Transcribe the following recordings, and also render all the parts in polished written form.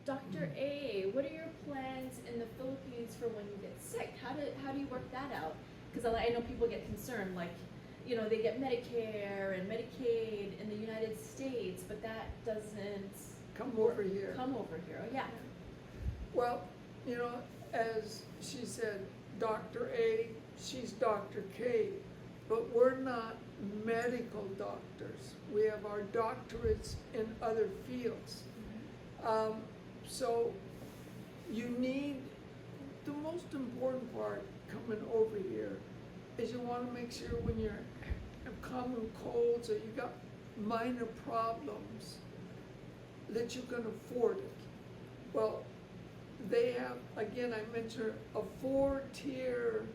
Dr. A, what are your plans in the Philippines for when you get sick? How do you work that out? Because I know people get concerned, like, they get Medicare and Medicaid in the United States, but that doesn't Come over here. come over here. Oh, yeah. Well, as she said, Dr. A, she's Dr. K, but we're not medical doctors. We have our doctorates in other fields. So you need, the most important part coming over here is you want to make sure when you're have common colds or you got minor problems that you can afford it. Well, they have, again, I mentioned a 4-tier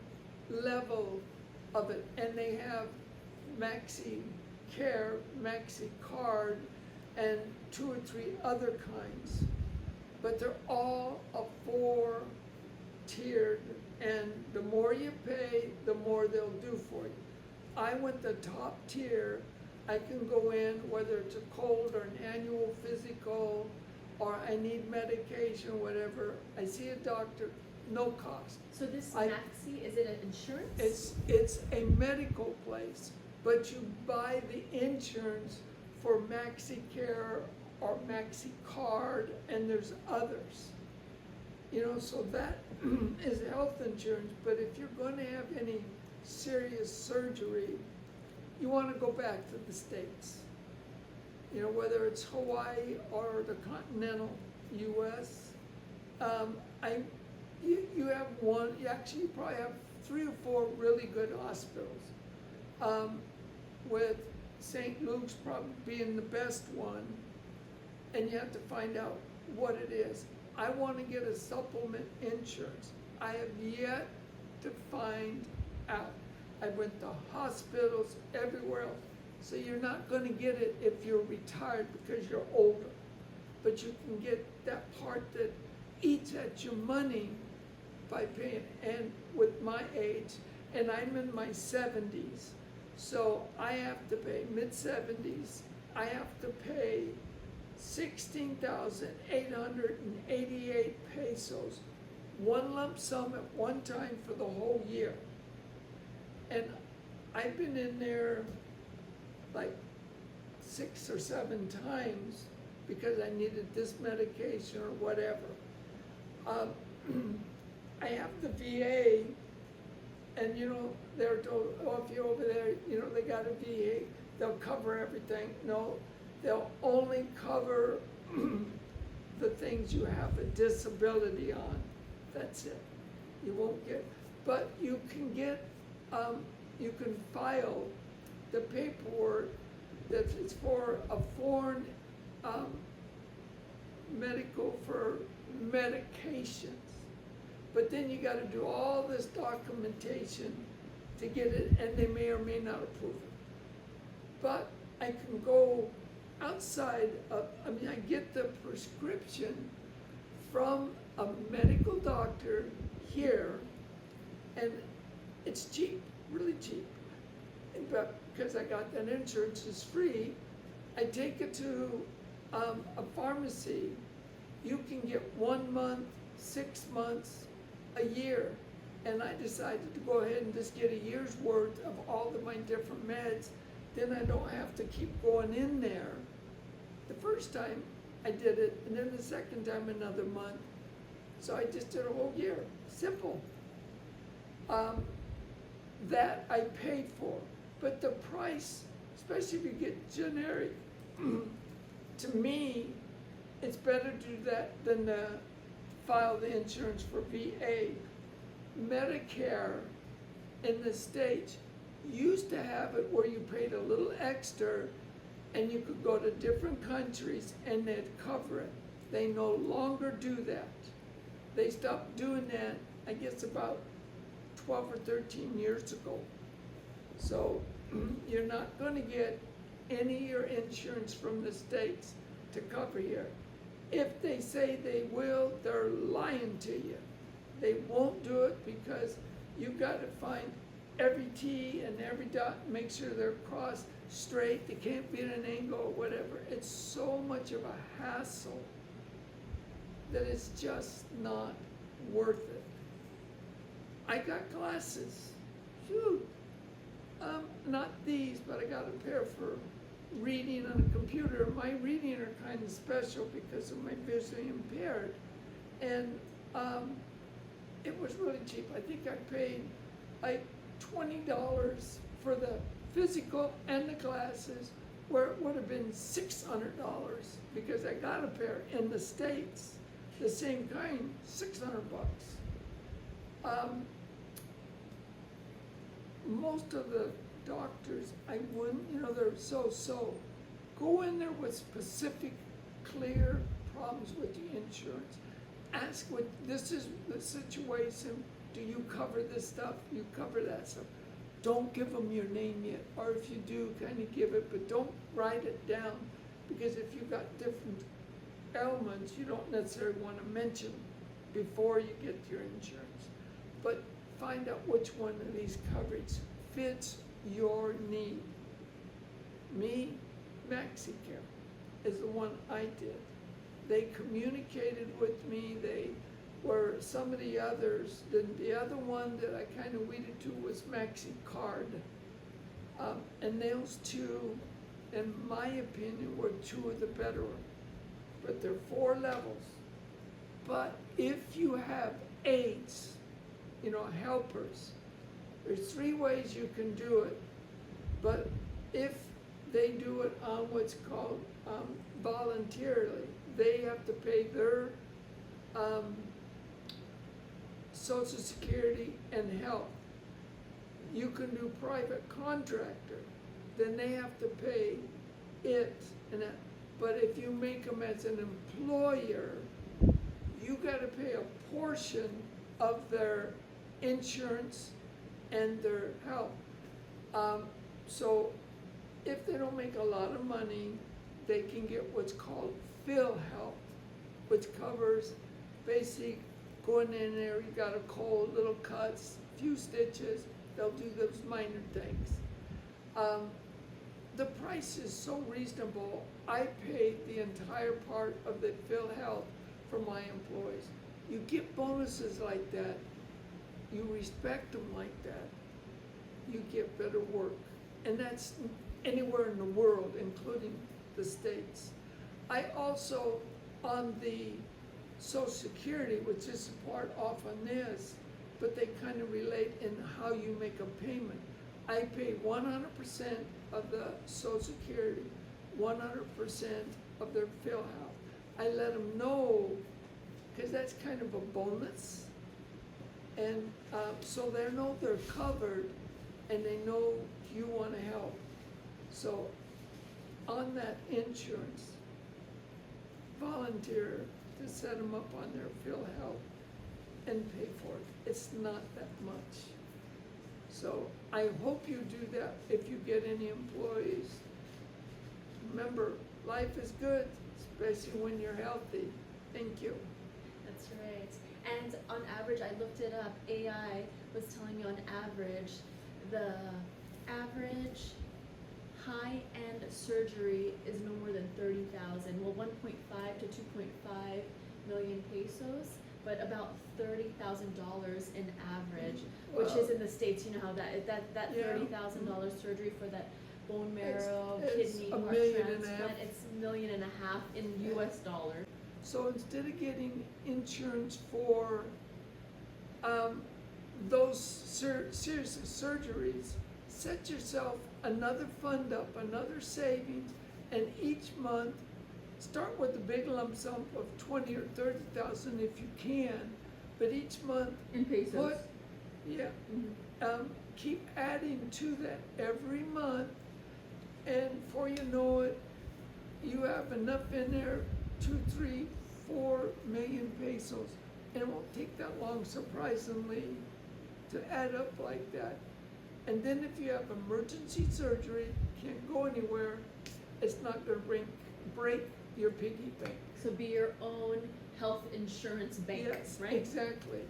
level of it, and they have Maxi Care, Maxi Card, and 2 or 3 other kinds. But they're all a 4-tiered, and the more you pay, the more they'll do for you. I went the top tier. I can go in, whether it's a cold or an annual physical, or I need medication, whatever. I see a doctor, no cost. So this Maxi, is it an insurance? It's a medical place, but you buy the insurance for Maxi Care or Maxi Card, and there's others. So that is health insurance, but if you're going to have any serious surgery, you want to go back to the States. Whether it's Hawaii or the continental U.S. You have one, you probably have 3 or 4 really good hospitals, with St. Luke's probably being the best one, and you have to find out what it is. I want to get a supplement insurance. I have yet to find out. I went to hospitals everywhere else. So you're not going to get it if you're retired because you're older. But you can get that part that eats at your money by paying. And with my age, and I'm in my 70s, so I have to pay, mid-70s, I have to pay 16,888 pesos, one lump sum at one time for the whole year. And I've been in there like 6 or 7 times because I needed this medication or whatever. I have the VA, and they're told, oh, if you're over there, they got a VA, they'll cover everything. No, they'll only cover the things you have a disability on. That's it. You won't get, but you can get, you can file the paperwork that it's for a foreign medical for medications. But then you got to do all this documentation to get it, and they may or may not approve it. But I can go outside of, I get the prescription from a medical doctor here, and it's cheap, really cheap. But because I got that insurance, it's free. I take it to a pharmacy. You can get 1 month, 6 months, a year. And I decided to go ahead and just get a year's worth of all of my different meds. Then I don't have to keep going in there. The first time I did it, and then the second time another month. So I just did a whole year. Simple. That I paid for. But the price, especially if you get generic, to me, it's better to do that than to file the insurance for VA. Medicare in the States used to have it where you paid a little extra and you could go to different countries and they'd cover it. They no longer do that. They stopped doing that, I guess, about 12 or 13 years ago. So you're not going to get any of your insurance from the States to cover here. If they say they will, they're lying to you. They won't do it because you've got to find every T and every dot and make sure they're crossed straight. They can't be at an angle or whatever. It's so much of a hassle. that it's just not worth it. I got glasses, shoot, not these, but I got a pair for reading on a computer. My reading are kind of special because of my visually impaired, and it was really cheap. I think I paid like $20 for the physical and the glasses, where it would have been $600 because I got a pair in the States, the same kind, $600. Most of the doctors, I wouldn't, they're so. Go in there with specific, clear problems with the insurance. Ask what, this is the situation, do you cover this stuff, you cover that stuff. Don't give them your name yet, or if you do, kind of give it, but don't write it down, because if you've got different ailments, you don't necessarily want to mention before you get your insurance. But find out which one of these coverage fits your need. Me, MaxiCare is the one I did. They communicated with me, they were some of the others. The other one that I kind of weeded to was MaxiCard. And those two, in my opinion, were two of the better ones. But they're 4 levels. But if you have aids, helpers, there's 3 ways you can do it. But if they do it on what's called voluntarily, they have to pay their Social Security and health. You can do private contractor, then they have to pay it and that. But if you make them as an employer, you gotta pay a portion of their insurance and their health. So if they don't make a lot of money, they can get what's called PhilHealth, which covers basic, going in there, you got a cold, little cuts, few stitches, they'll do those minor things. The price is so reasonable, I paid the entire part of the PhilHealth for my employees. You get bonuses like that, you respect them like that, you get better work. And that's anywhere in the world, including the States. I also, on the Social Security, which is a part off on this, but they kind of relate in how you make a payment. I pay 100% of the Social Security, 100% of their PhilHealth. I let them know, because that's kind of a bonus. And so they know they're covered, and they know you want to help. So on that insurance, volunteer to set them up on their PhilHealth and pay for it. It's not that much. So I hope you do that if you get any employees. Remember, life is good, especially when you're healthy. Thank you. That's right. And on average, I looked it up, AI was telling me on average, the average high-end surgery is no more than 30,000. Well, 1.5 to 2.5 million pesos, but about $30,000 in average, which is in the States. You know how that Yeah. $30,000 surgery for that bone marrow, It's kidney, $1.5 heart million. transplant, it's $1.5 million in US dollars. So instead of getting insurance for those serious surgeries, set yourself another fund up, another savings, and each month start with a big lump sum of 20 or 30,000 if you can, but each month In pesos. keep adding to that every month, and before you know it, you have enough in there, 2, 3, 4 million pesos, and it won't take that long, surprisingly, to add up like that. And then if you have emergency surgery, can't go anywhere, it's not gonna break your piggy bank. So be your own health insurance bank, Yes, right? exactly.